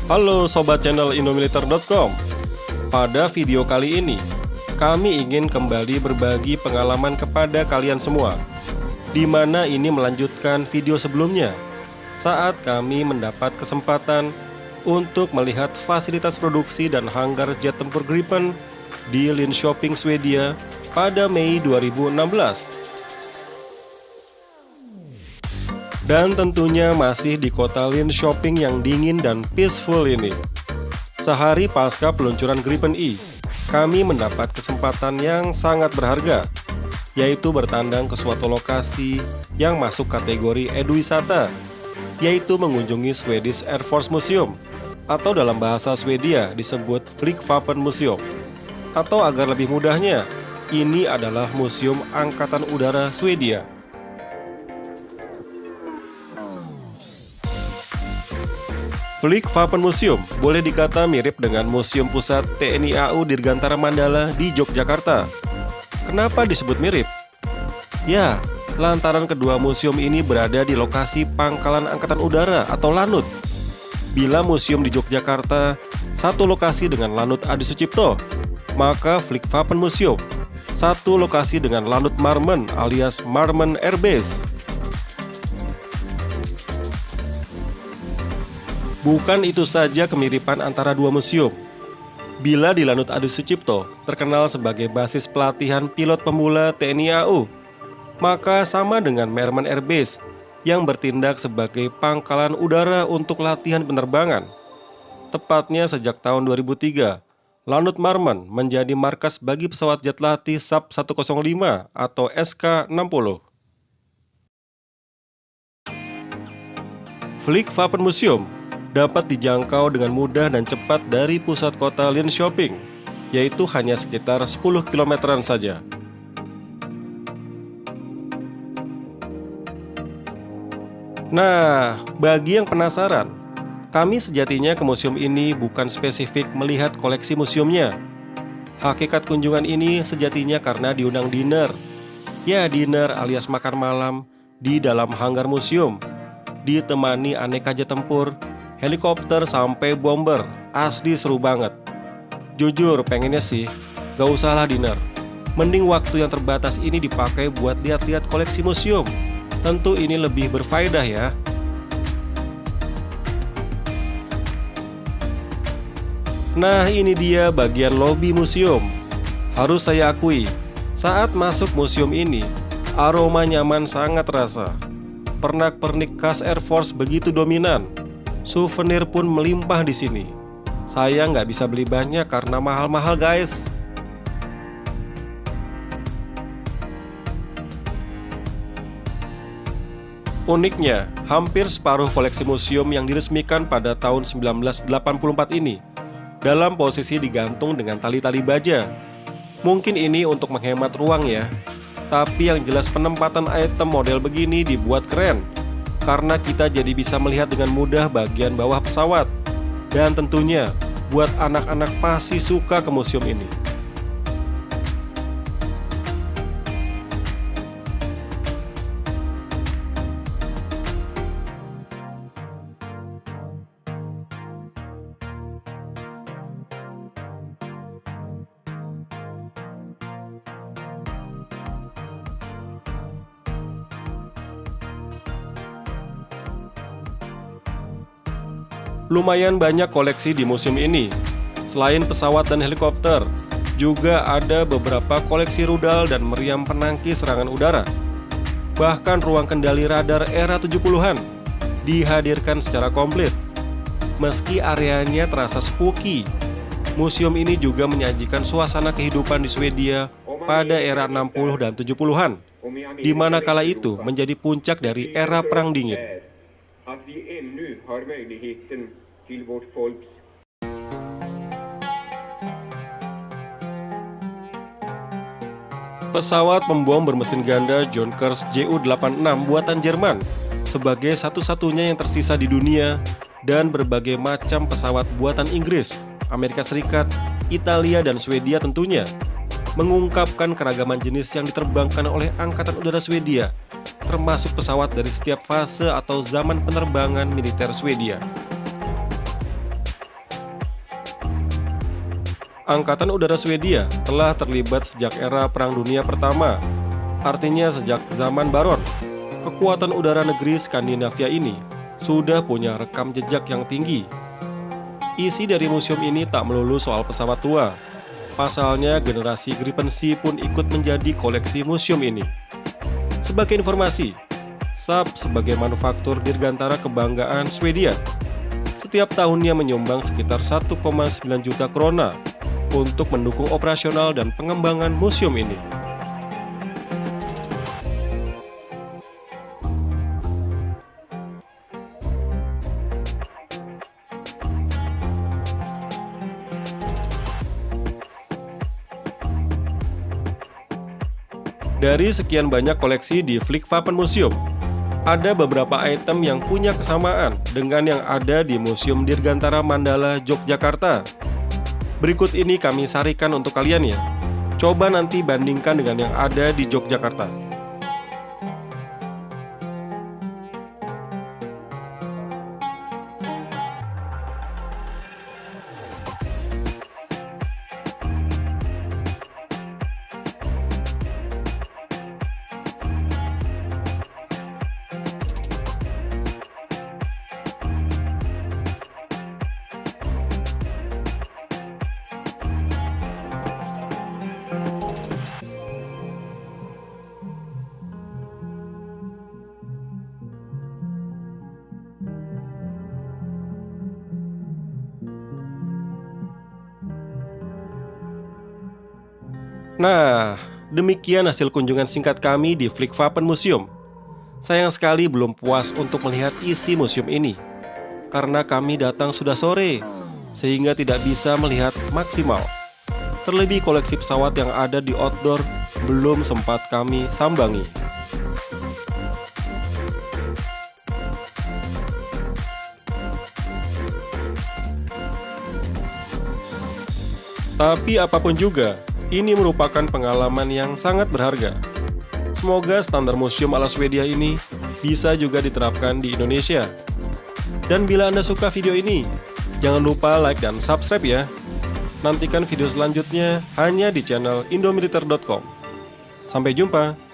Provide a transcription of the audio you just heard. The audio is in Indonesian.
Halo Sobat Channel Indomiliter.com. Pada video kali ini, kami ingin kembali berbagi pengalaman kepada kalian semua, di mana ini melanjutkan video sebelumnya, saat kami mendapat kesempatan untuk melihat fasilitas produksi dan hanggar jet tempur Gripen di Linköping, Swedia pada Mei 2016. Dan tentunya masih di kota Linköping yang dingin dan peaceful ini. Sehari pasca peluncuran Gripen E, kami mendapat kesempatan yang sangat berharga, yaitu bertandang ke suatu lokasi yang masuk kategori eduwisata, yaitu mengunjungi Swedish Air Force Museum, atau dalam bahasa Swedia disebut Flygvapen Museum. Atau agar lebih mudahnya, ini adalah Museum Angkatan Udara Swedia. Flygvapen Museum boleh dikata mirip dengan Museum Pusat TNI AU Dirgantara Mandala di Yogyakarta. Kenapa disebut mirip? Ya, lantaran kedua museum ini berada di lokasi Pangkalan Angkatan Udara atau Lanut. Bila museum di Yogyakarta satu lokasi dengan Lanut Adi Sucipto, maka Flygvapen Museum satu lokasi dengan Lanut Marmen alias Marmen Air Base. Bukan itu saja kemiripan antara dua museum. Bila di Lanut Adi Sucipto terkenal sebagai basis pelatihan pilot pemula TNI AU, maka sama dengan Marmen Air Base yang bertindak sebagai pangkalan udara untuk latihan penerbangan. Tepatnya sejak tahun 2003, Lanut Marmen menjadi markas bagi pesawat jet latih SAP 105 atau SK-60. Flygvapen Museum dapat dijangkau dengan mudah dan cepat dari pusat kota Linköping, yaitu hanya sekitar 10 kilometeran saja. Nah, bagi yang penasaran, kami sejatinya ke museum ini bukan spesifik melihat koleksi museumnya. Hakikat kunjungan ini sejatinya karena diundang dinner. Ya, dinner alias makan malam di dalam hanggar museum, ditemani aneka jet tempur, helikopter sampai bomber. Asli seru banget. Jujur pengennya sih gak usahlah dinner, mending waktu yang terbatas ini dipakai buat lihat-lihat koleksi museum. Tentu ini lebih berfaedah ya. Nah, ini dia bagian lobi museum. Harus saya akui, saat masuk museum ini, aroma nyaman sangat terasa. Pernak-pernik khas Air Force begitu dominan. Souvenir pun melimpah di sini. Saya nggak bisa beli banyak karena mahal-mahal guys. Uniknya, hampir separuh koleksi museum yang diresmikan pada tahun 1984 ini dalam posisi digantung dengan tali-tali baja. Mungkin ini untuk menghemat ruang ya, tapi yang jelas penempatan item model begini dibuat keren, karena kita jadi bisa melihat dengan mudah bagian bawah pesawat. Dan tentunya buat anak-anak pasti suka ke museum ini. Lumayan banyak koleksi di museum ini. Selain pesawat dan helikopter, juga ada beberapa koleksi rudal dan meriam penangkis serangan udara. Bahkan ruang kendali radar era 70-an dihadirkan secara komplit. Meski areanya terasa spooky, museum ini juga menyajikan suasana kehidupan di Swedia pada era 60 dan 70-an, di mana kala itu menjadi puncak dari era Perang Dingin. Pesawat pembom bermesin ganda Junkers Ju-86 buatan Jerman sebagai satu-satunya yang tersisa di dunia, dan berbagai macam pesawat buatan Inggris, Amerika Serikat, Italia, dan Swedia tentunya mengungkapkan keragaman jenis yang diterbangkan oleh Angkatan Udara Swedia, termasuk pesawat dari setiap fase atau zaman penerbangan militer Swedia. Angkatan Udara Swedia telah terlibat sejak era Perang Dunia Pertama. Artinya sejak zaman Baron, kekuatan udara negeri Skandinavia ini sudah punya rekam jejak yang tinggi. Isi dari museum ini tak melulu soal pesawat tua. Pasalnya generasi Gripen C pun ikut menjadi koleksi museum ini. Sebagai informasi, Saab sebagai manufaktur dirgantara kebanggaan Swedia setiap tahunnya menyumbang sekitar 1,9 juta krona untuk mendukung operasional dan pengembangan museum ini. Dari sekian banyak koleksi di Flickvapen Museum, ada beberapa item yang punya kesamaan dengan yang ada di Museum Dirgantara Mandala, Yogyakarta. Berikut ini kami sarikan untuk kalian ya. Coba nanti bandingkan dengan yang ada di Yogyakarta. Nah, demikian hasil kunjungan singkat kami di Flickvapen Museum. Sayang sekali belum puas untuk melihat isi museum ini, karena kami datang sudah sore, sehingga tidak bisa melihat maksimal. Terlebih koleksi pesawat yang ada di outdoor belum sempat kami sambangi. Tapi apapun juga, ini merupakan pengalaman yang sangat berharga. Semoga standar museum ala Swedia ini bisa juga diterapkan di Indonesia. Dan bila Anda suka video ini, jangan lupa like dan subscribe ya. Nantikan video selanjutnya hanya di channel indomiliter.com. Sampai jumpa.